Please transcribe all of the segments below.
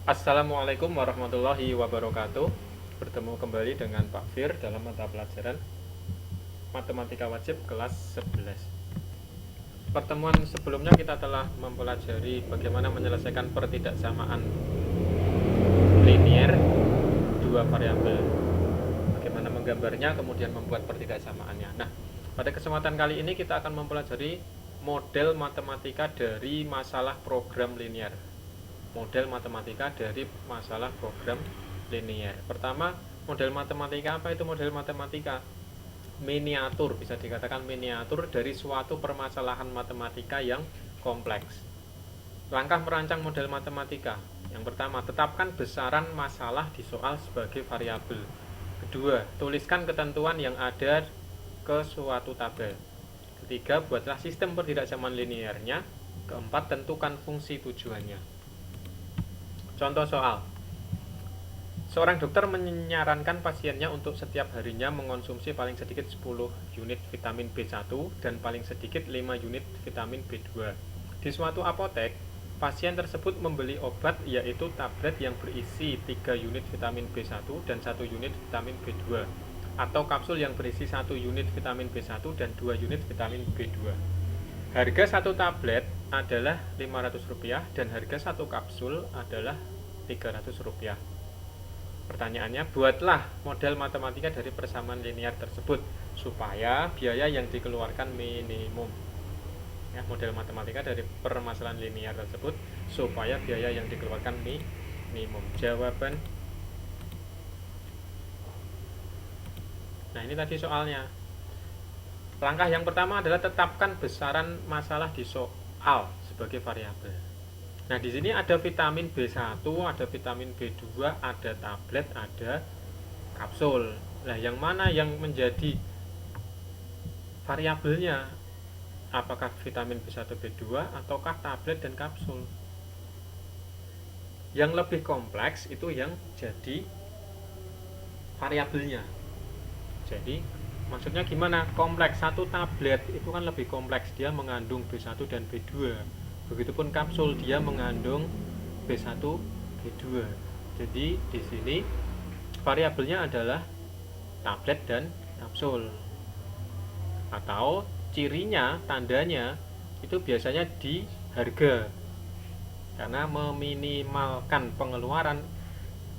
Assalamualaikum warahmatullahi wabarakatuh. Bertemu kembali dengan Pak Fir dalam mata pelajaran Matematika Wajib kelas 11. Pertemuan sebelumnya kita telah mempelajari bagaimana menyelesaikan pertidaksamaan linier dua variabel. Bagaimana menggambarnya kemudian membuat pertidaksamaannya. Nah, pada kesempatan kali ini kita akan mempelajari model matematika dari masalah program linier. Model matematika dari masalah program linier. Pertama, model matematika apa itu model matematika? Miniatur, bisa dikatakan miniatur dari suatu permasalahan matematika yang kompleks. Langkah merancang model matematika. Yang pertama, tetapkan besaran masalah di soal sebagai variabel. Kedua, tuliskan ketentuan yang ada ke suatu tabel. Ketiga, buatlah sistem pertidaksamaan liniernya. Keempat, tentukan fungsi tujuannya. Contoh soal. Seorang dokter menyarankan pasiennya untuk setiap harinya mengonsumsi paling sedikit 10 unit vitamin B1 dan paling sedikit 5 unit vitamin B2. Di suatu apotek, pasien tersebut membeli obat yaitu tablet yang berisi 3 unit vitamin B1 dan 1 unit vitamin B2 atau kapsul yang berisi 1 unit vitamin B1 dan 2 unit vitamin B2. Harga satu tablet adalah Rp500 dan harga satu kapsul adalah Rp300. Pertanyaannya, buatlah model matematika dari persamaan linier tersebut supaya biaya yang dikeluarkan minimum. Ya, model matematika dari permasalahan linier tersebut supaya biaya yang dikeluarkan minimum. Jawaban. Nah, ini tadi soalnya. Langkah yang pertama adalah tetapkan besaran masalah di soal sebagai variabel. Nah, di sini ada vitamin B1, ada vitamin B2, ada tablet, ada kapsul. Nah, yang mana yang menjadi variabelnya? Apakah vitamin B1, B2 ataukah tablet dan kapsul? Yang lebih kompleks itu yang jadi variabelnya. Jadi, maksudnya gimana? Kompleks. Satu tablet itu kan lebih kompleks, dia mengandung B1 dan B2. Begitupun kapsul, dia mengandung B1, B2. Jadi di sini variabelnya adalah tablet dan kapsul. Atau cirinya, tandanya itu biasanya di harga. Karena meminimalkan pengeluaran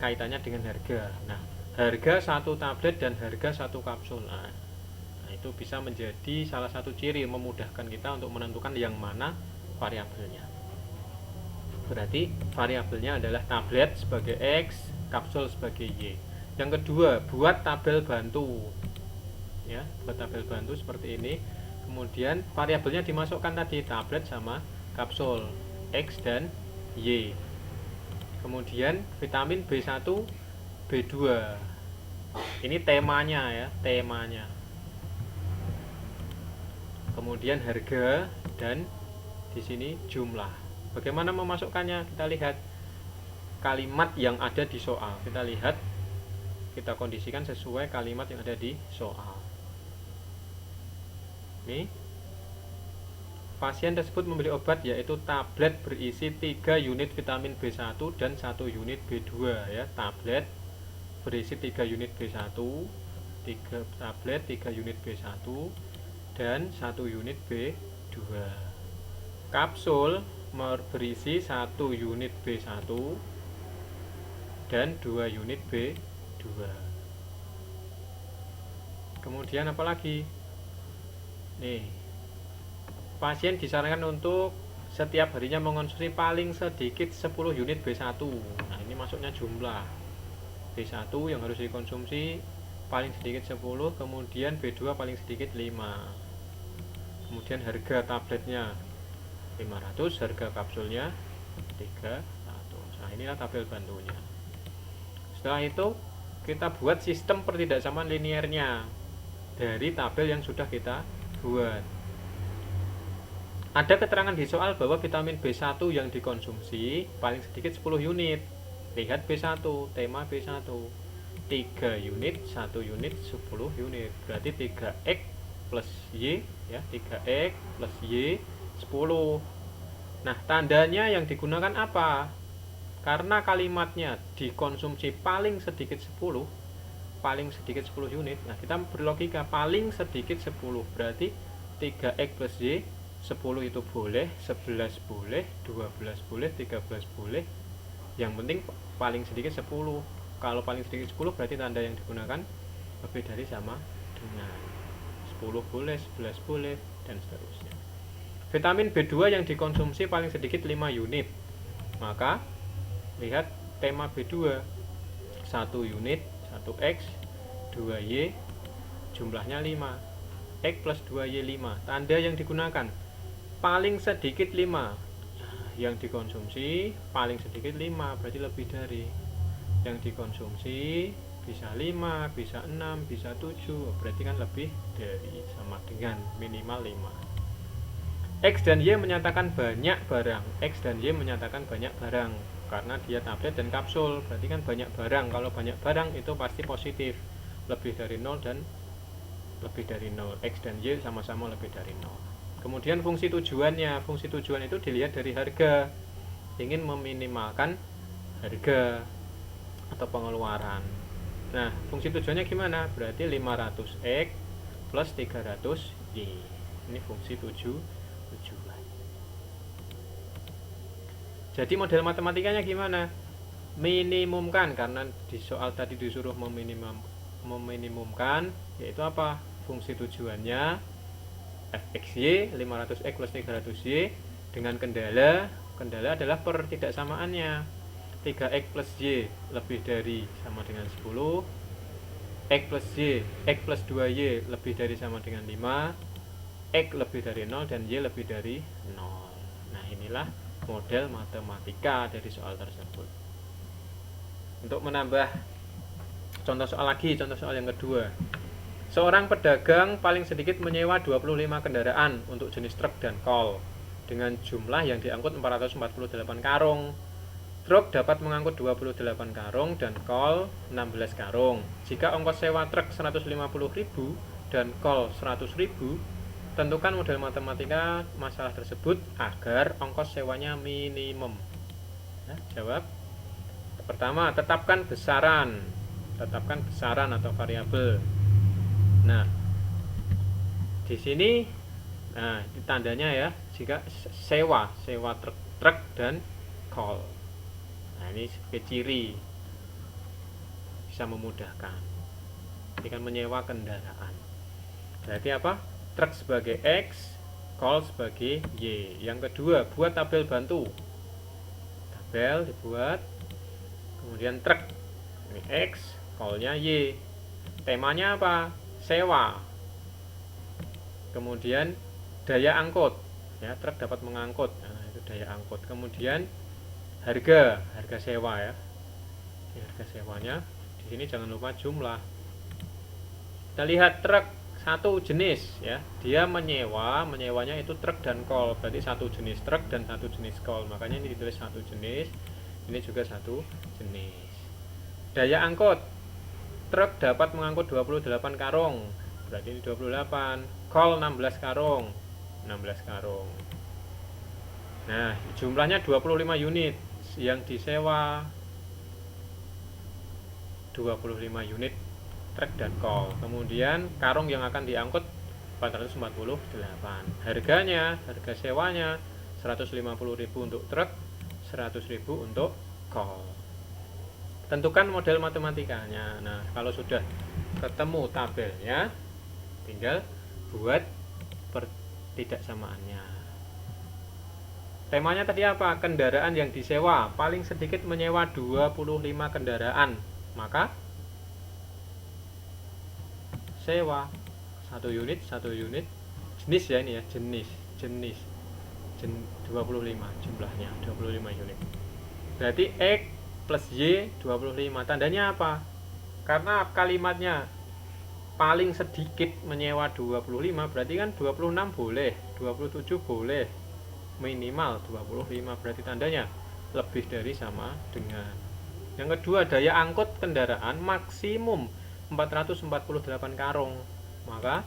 kaitannya dengan harga. Nah, harga satu tablet dan harga satu kapsul. Nah, itu bisa menjadi salah satu ciri memudahkan kita untuk menentukan yang mana variabelnya. Berarti variabelnya adalah tablet sebagai X, kapsul sebagai Y. Yang kedua, buat tabel bantu. Ya, buat tabel bantu seperti ini. Kemudian variabelnya dimasukkan tadi tablet sama kapsul X dan Y. Kemudian vitamin B1, B2. Ini temanya ya, temanya. Kemudian harga dan di sini jumlah. Bagaimana memasukkannya? Kita lihat kalimat yang ada di soal. Kita lihat, kita kondisikan sesuai kalimat yang ada di soal. Ini pasien tersebut membeli obat yaitu tablet berisi 3 unit vitamin B1 dan 1 unit B2 ya. Tablet berisi 3 unit B1, 3 tablet 3 unit B1 dan 1 unit B2. Kapsul berisi 1 unit B1 dan 2 unit B2. Kemudian apalagi? Nih, pasien disarankan untuk setiap harinya mengonsumsi paling sedikit 10 unit B1. Nah, ini masuknya jumlah B1 yang harus dikonsumsi paling sedikit 10, kemudian B2 paling sedikit 5. Kemudian harga tabletnya 500, harga kapsulnya 300. Nah, inilah tabel bantunya. Setelah itu kita buat sistem pertidaksamaan liniernya dari tabel yang sudah kita buat. Ada keterangan di soal bahwa vitamin B1 yang dikonsumsi paling sedikit 10 unit. Lihat B1, tema B1. 3 unit, 1 unit, 10 unit. Berarti 3X plus Y ya, 3X plus Y 10. Nah, tandanya yang digunakan apa? Karena kalimatnya dikonsumsi paling sedikit 10 unit. Nah, kita berlogika paling sedikit 10, berarti 3x plus y, 10 itu boleh, 11 boleh, 12 boleh, 13 boleh. Yang penting paling sedikit 10. Kalau paling sedikit 10 berarti tanda yang digunakan lebih dari sama dengan 10 boleh, 11 boleh, dan seterusnya. Vitamin B2 yang dikonsumsi paling sedikit 5 unit. Maka lihat tema B2, 1 unit, 1x, 2y, jumlahnya 5. X plus 2y 5. Tanda yang digunakan paling sedikit 5. Yang dikonsumsi paling sedikit 5, berarti lebih dari. Yang dikonsumsi bisa 5, bisa 6, bisa 7, berarti kan lebih dari, sama dengan minimal 5. X dan Y menyatakan banyak barang. X dan Y menyatakan banyak barang karena dia tablet dan kapsul, berarti kan banyak barang. Kalau banyak barang itu pasti positif, lebih dari 0 dan lebih dari 0. X dan Y sama-sama lebih dari 0. Kemudian fungsi tujuannya, fungsi tujuan itu dilihat dari harga, ingin meminimalkan harga atau pengeluaran. Nah, fungsi tujuannya gimana? Berarti 500x plus 300y. Ini fungsi tujuan. Jadi model matematikanya gimana? Minimumkan, karena di soal tadi disuruh meminimumkan, yaitu apa? Fungsi tujuannya fxy 500x plus 300y dengan kendala adalah pertidaksamaannya. 3x plus y lebih dari sama dengan 10, x plus y, x plus 2y lebih dari sama dengan 5, x lebih dari 0, dan y lebih dari 0. Nah, inilah model matematika dari soal tersebut. Untuk menambah contoh soal lagi, contoh soal yang kedua. Seorang pedagang paling sedikit menyewa 25 kendaraan untuk jenis truk dan kol dengan jumlah yang diangkut 448 karung. Truk dapat mengangkut 28 karung dan kol 16 karung. Jika ongkos sewa truk 150.000 dan kol 100.000, tentukan model matematika masalah tersebut agar ongkos sewanya minimum. Ya, jawab. Pertama, tetapkan besaran atau variabel. Nah, di sini, nah, tandanya ya, jika sewa truk dan kol. Nah, ini sebagai ciri, bisa memudahkan. Ini kan menyewa kendaraan. Berarti apa? Truk sebagai X, kol sebagai Y. Yang kedua, buat tabel bantu. Tabel dibuat, kemudian truk ini X, kolnya Y. Temanya apa? Sewa. Kemudian daya angkut, ya, truk dapat mengangkut. Nah, itu daya angkut. Kemudian harga sewa, ya. Ini harga sewanya. Di sini jangan lupa jumlah. Kita lihat truk satu jenis, ya, dia menyewanya itu truk dan kol, berarti satu jenis truk dan satu jenis kol, makanya ini ditulis satu jenis, ini juga satu jenis. Daya angkut, truk dapat mengangkut 28 karung, berarti ini 28, kol 16 karung. Nah, jumlahnya 25 unit, yang disewa 25 unit truk dan kol. Kemudian karung yang akan diangkut 448. Harga sewanya 150.000 untuk truk, 100.000 untuk kol. Tentukan model matematikanya. Nah, kalau sudah ketemu tabelnya, tinggal buat pertidaksamaannya. Temanya tadi apa? Kendaraan yang disewa. Paling sedikit menyewa 25 kendaraan. Maka sewa 1 unit jenis, ya, ini ya, jenis 25 jumlahnya 25 unit. Berarti X plus Y 25. Tandanya apa? Karena kalimatnya paling sedikit menyewa 25, berarti kan 26 boleh, 27 boleh, minimal 25, berarti tandanya lebih dari sama dengan. Yang kedua, daya angkut kendaraan maksimum 448 karung, maka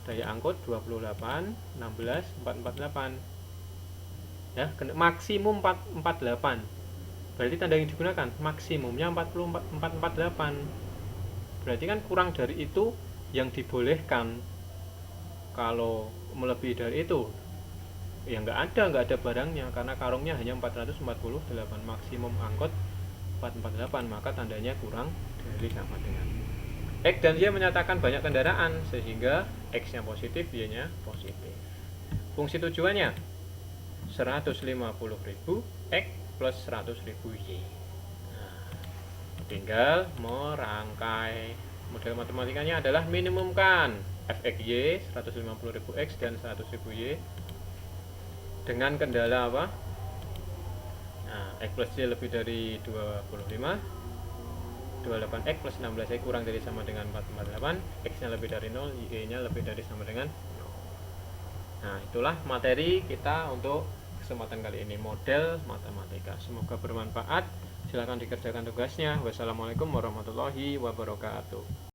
daya angkut 28, 16, 448, ya, maksimum 48. Berarti tanda yang digunakan maksimumnya 448. Berarti kan kurang dari itu yang dibolehkan. Kalau melebihi dari itu ya nggak ada barangnya, karena karungnya hanya 448, maksimum angkot 448, maka tandanya kurang dari sama dengan X. Dan Y menyatakan banyak kendaraan, sehingga X nya positif, Y nya positif. Fungsi tujuannya 150.000 X plus 100.000 Y. Nah, tinggal merangkai. Model matematikanya adalah minimumkan fx y 150.000 X dan 100.000 Y dengan kendala apa? Nah, X plus Y lebih dari 25, 28X plus 16Y kurang dari sama dengan 448, X nya lebih dari 0, Y nya lebih dari sama dengan 0. Nah, itulah materi kita untuk kesempatan kali ini, model matematika. Semoga bermanfaat. Silakan dikerjakan tugasnya. Wassalamualaikum warahmatullahi wabarakatuh.